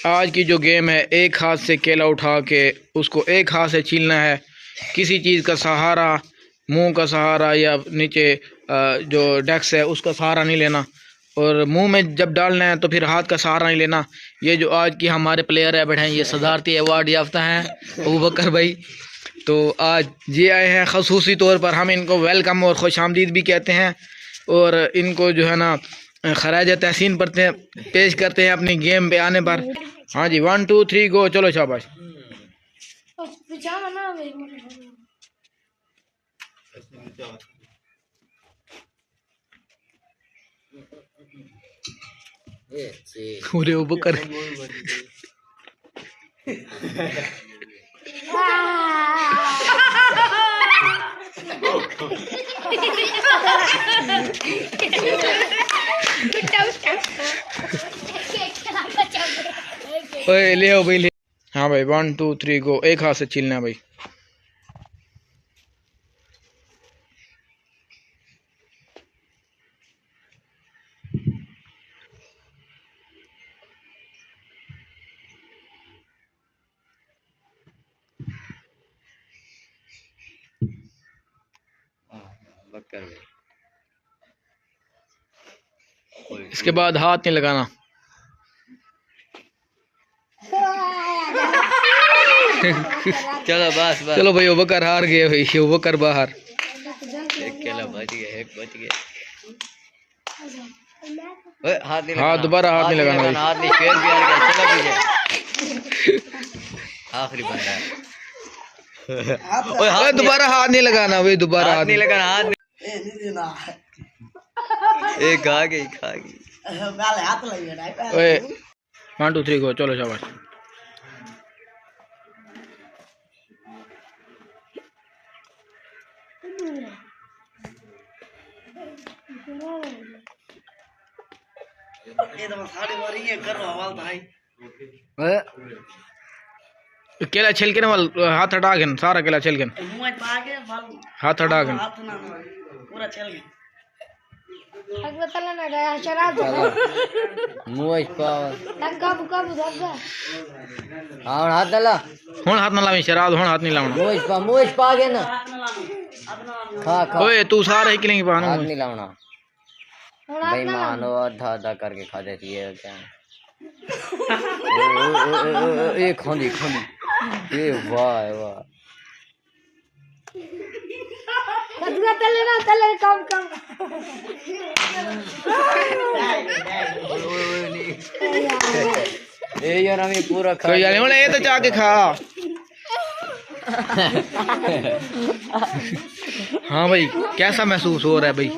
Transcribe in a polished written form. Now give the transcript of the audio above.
आज की जो गेम है, एक हाथ से केला उठा के उसको एक हाथ से छीलना है। किसी चीज़ का सहारा, मुंह का सहारा या नीचे जो डेस्क है उसका सहारा नहीं लेना, और मुंह में जब डालना है तो फिर हाथ का सहारा नहीं लेना। ये जो आज की हमारे प्लेयर है बैठे हैं, ये सदारती अवार्ड याफ्ता हैं अबू बकर भाई। तो आज ये आए हैं खसूसी तौर पर, हम इनको वेलकम और खुश आमदीद भी कहते हैं, और इनको जो है ना खराज तहसीन पेश करते हैं अपनी गेम पे आने पर। हाँ जी, 1 2 3 गो, चलो शाबाश। अरे वो कर ओए ले आओ भाई, ले। हाँ भाई, 1 2 3 गो, एक हाथ से छीलना है भाई। इसके बाद हाथ नहीं लगाना। चलो बस बस, चलो भाई, अबूबकर हार गए भाई, अबूबकर बाहर। एक केला बच गया, एक बच गया। हाथ नहीं हाँ, दोबारा हाथ नहीं लगाना भाई। हाथ नहीं, शेर भी हार गया। चलो पीछे, आखिरी बंदा है। ओए दोबारा हाथ नहीं लगाना भाई, दोबारा हाथ नहीं लगाना, हाथ नहीं। एक खा गई, खा गई। ओए 1 2 3 गो, चलो शाबाश। केला छिलके ना वाल, हाथ हटा के सारा केला छिलके, हाथ हटा के पूरा चल गया। हाथ डाला, हुण हाथ ना लावी शराब, हुण हाथ नहीं लावना। मुँह पा गया ना। ओए तू सारा ही किलेंगे पानो, हाथ नहीं लावना भाई, मानो आधा आधा करके खा देती है क्या। ये खोंदी खोंदी, ये वाह वाह। ये यार हमें पूरा खा, ये तो जाके खा। हाँ भाई, कैसा महसूस हो रहा है भाई?